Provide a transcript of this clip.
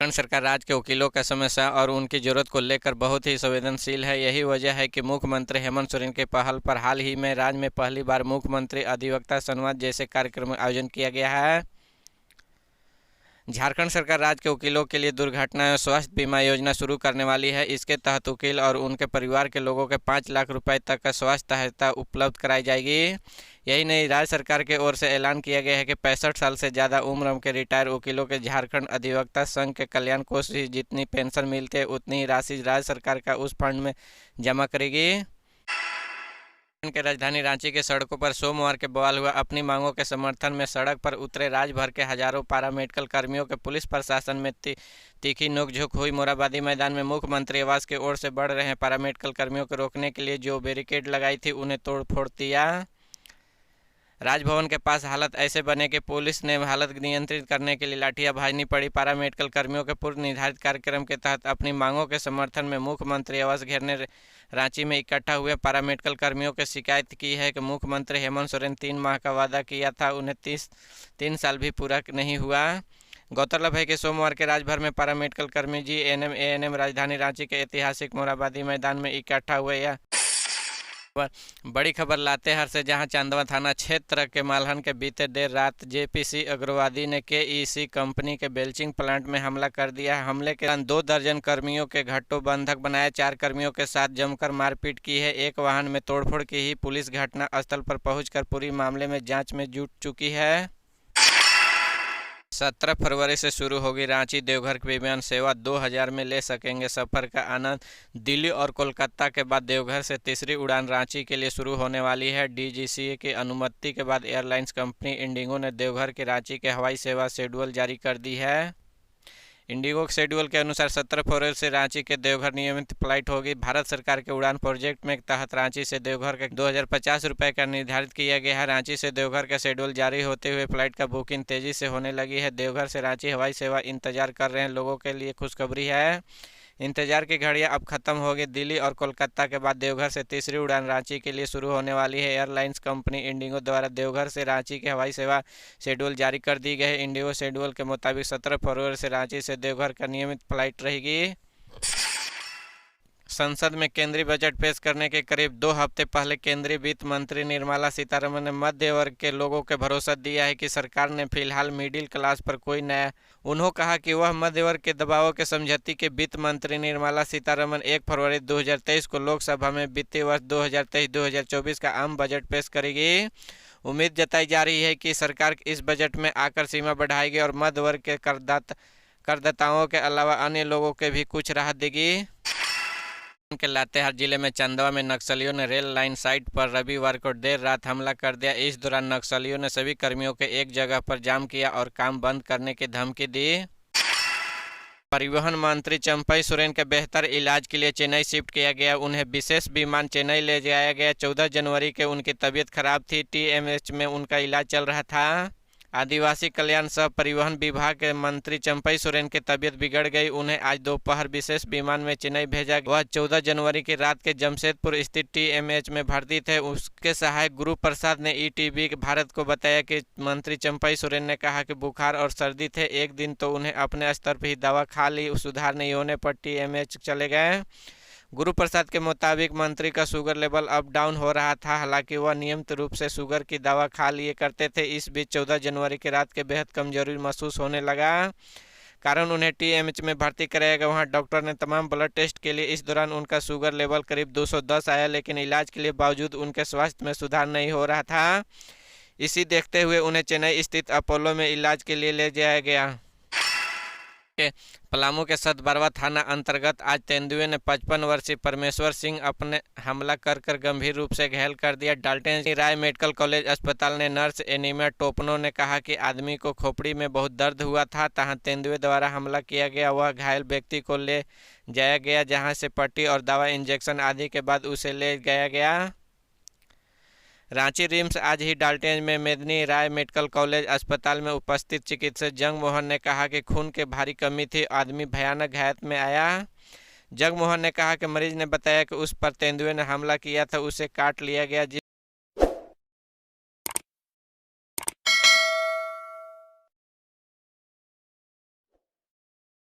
झारखंड सरकार राज्य के वकीलों का समस्या और उनकी जरूरत को लेकर बहुत ही संवेदनशील है। यही वजह है कि मुख्यमंत्री हेमंत सोरेन के पहल पर हाल ही में राज्य में पहली बार मुख्यमंत्री अधिवक्ता संवाद जैसे कार्यक्रम का आयोजन किया गया है। झारखंड सरकार राज्य के वकीलों के लिए दुर्घटना एवं स्वास्थ्य बीमा योजना शुरू करने वाली है। इसके तहत वकील और उनके परिवार के लोगों के 5 लाख रुपए तक का स्वास्थ्य सहायता उपलब्ध कराई जाएगी। यही नहीं, राज्य सरकार की ओर से ऐलान किया गया है कि 65 साल से ज़्यादा उम्र के रिटायर वकीलों के झारखंड अधिवक्ता संघ के कल्याण कोष से जितनी पेंशन मिलती है उतनी ही राशि राज्य सरकार का उस फंड में जमा करेगी। के राजधानी रांची के सड़कों पर सोमवार के बवाल हुआ। अपनी मांगों के समर्थन में सड़क पर उतरे राज्य भर के हजारों पारा मेडिकल कर्मियों के पुलिस प्रशासन में तीखी नोकझोंक हुई। मोरहाबादी मैदान में मुख्यमंत्री आवास की ओर से बढ़ रहे पारा मेडिकल कर्मियों को रोकने के लिए जो बैरिकेड लगाई थी उन्हें तोड़ फोड़ दिया। राजभवन के पास हालत ऐसे बने कि पुलिस ने हालत नियंत्रित करने के लिए लाठियां भाजनी पड़ी। पारा मेडिकल कर्मियों के पूर्व निर्धारित कार्यक्रम के तहत अपनी मांगों के समर्थन में मुख्यमंत्री आवास घेरने रांची में इकट्ठा हुए पारा मेडिकल कर्मियों की शिकायत की है कि मुख्यमंत्री हेमंत सोरेन 3 माह का वादा किया था, उन्हें 3 साल भी पूरा नहीं हुआ। गौरतलब है कि सोमवार के राज्यभर में पारा मेडिकल कर्मी जीएनएम एएनएम राजधानी रांची के ऐतिहासिक मोरहाबादी मैदान में इकट्ठा हुए। यह बड़ी खबर लातेहार से, जहां चांदवा थाना क्षेत्र के मालहन के बीते देर रात जेपीसी उग्रवादी ने केईसी कंपनी के बेल्चिंग प्लांट में हमला कर दिया। हमले के दौरान 2 दर्जन कर्मियों के घट्टों बंधक बनाए, 4 कर्मियों के साथ जमकर मारपीट की है। एक वाहन में तोड़फोड़ की ही पुलिस घटना स्थल पर पहुंचकर पूरी मामले में जांच में जुट चुकी है। 17 फरवरी से शुरू होगी रांची देवघर की विमान सेवा। 2000 में ले सकेंगे सफ़र का आनंद। दिल्ली और कोलकाता के बाद देवघर से तीसरी उड़ान रांची के लिए शुरू होने वाली है। डीजीसीए की अनुमति के बाद एयरलाइंस कंपनी इंडिगो ने देवघर के रांची के हवाई सेवा शेड्यूल जारी कर दी है। इंडिगो के शेड्यूल के अनुसार 17 फरवरी से रांची के देवघर नियमित फ्लाइट होगी। भारत सरकार के उड़ान प्रोजेक्ट में तहत रांची से देवघर के 2050 रुपये का निर्धारित किया गया है। रांची से देवघर का शेड्यूल जारी होते हुए फ्लाइट का बुकिंग तेजी से होने लगी है। देवघर से रांची हवाई सेवा इंतजार कर रहे हैं लोगों के लिए खुशखबरी है। इंतजार की घड़ियां अब खत्म होगी। दिल्ली और कोलकाता के बाद देवघर से तीसरी उड़ान रांची के लिए शुरू होने वाली है। एयरलाइंस कंपनी इंडिगो द्वारा देवघर से रांची की हवाई सेवा शेड्यूल जारी कर दी गई है। इंडिगो शेड्यूल के मुताबिक 17 फरवरी से रांची से देवघर का नियमित फ्लाइट रहेगी। संसद में केंद्रीय बजट पेश करने के करीब 2 हफ्ते पहले केंद्रीय वित्त मंत्री निर्मला सीतारमण ने मध्य वर्ग के लोगों को भरोसा दिया है कि सरकार ने फिलहाल मिडिल क्लास पर कोई नया। उन्होंने कहा कि वह मध्य वर्ग के दबावों के समझती कि वित्त मंत्री निर्मला सीतारमण 1 फरवरी 2023 को लोकसभा में वित्तीय वर्ष 2023-2024 का आम बजट पेश करेगी। उम्मीद जताई जा रही है कि सरकार इस बजट में आकर सीमा बढ़ाएगी और मध्य वर्ग के करदाताओं के अलावा अन्य लोगों के भी कुछ राहत देगी। के लातेहार जिले में चंदवा में नक्सलियों ने रेल लाइन साइट पर रविवार को देर रात हमला कर दिया। इस दौरान नक्सलियों ने सभी कर्मियों के एक जगह पर जाम किया और काम बंद करने की धमकी दी। परिवहन मंत्री चंपई सोरेन के बेहतर इलाज के लिए चेन्नई शिफ्ट किया गया। उन्हें विशेष विमान चेन्नई ले जाया गया। 14 जनवरी के उनकी तबीयत खराब थी। टीएमएच में उनका इलाज चल रहा था। आदिवासी कल्याण सह परिवहन विभाग के मंत्री चंपई सोरेन की तबीयत बिगड़ गई। उन्हें आज दोपहर विशेष विमान में चेन्नई भेजा गया। वह 14 जनवरी की रात के जमशेदपुर स्थित टीएमएच में भर्ती थे। उसके सहायक गुरु प्रसाद ने ईटीवी भारत को बताया कि मंत्री चंपई सोरेन ने कहा कि बुखार और सर्दी थे। एक दिन तो उन्हें अपने स्तर पर ही दवा खा ली, सुधार नहीं होने पर टीएमएच चले गए। गुरु प्रसाद के मुताबिक मंत्री का शुगर लेवल अप डाउन हो रहा था। हालांकि वह नियमित रूप से शुगर की दवा खा लिए करते थे। इस बीच 14 जनवरी की रात के बेहद कमजोरी महसूस होने लगा, कारण उन्हें टीएमएच में भर्ती कराया गया। वहां डॉक्टर ने तमाम ब्लड टेस्ट के लिए। इस दौरान उनका शुगर लेवल करीब 210 आया, लेकिन इलाज के लिए बावजूद उनके स्वास्थ्य में सुधार नहीं हो रहा था। इसी देखते हुए उन्हें चेन्नई स्थित अपोलो में इलाज के लिए ले जाया गया। पलामू के सतबरवा थाना अंतर्गत आज तेंदुए ने 55 वर्षीय परमेश्वर सिंह अपने हमला कर गंभीर रूप से घायल कर दिया। डाल्टन राय मेडिकल कॉलेज अस्पताल ने नर्स एनीमिया टोपनो ने कहा कि आदमी को खोपड़ी में बहुत दर्द हुआ था। तहां तेंदुए द्वारा हमला किया गया। वह घायल व्यक्ति को ले जाया गया, जहां से पट्टी और दवा इंजेक्शन आदि के बाद उसे ले जाया गया। रांची रिम्स आज ही डाल्टन में मेदनी राय मेडिकल कॉलेज अस्पताल में उपस्थित चिकित्सक जगमोहन ने कहा कि खून के भारी कमी थी, आदमी भयानक घायल में आया। जगमोहन ने कहा कि मरीज ने बताया कि उस पर तेंदुए ने हमला किया था, उसे काट लिया गया।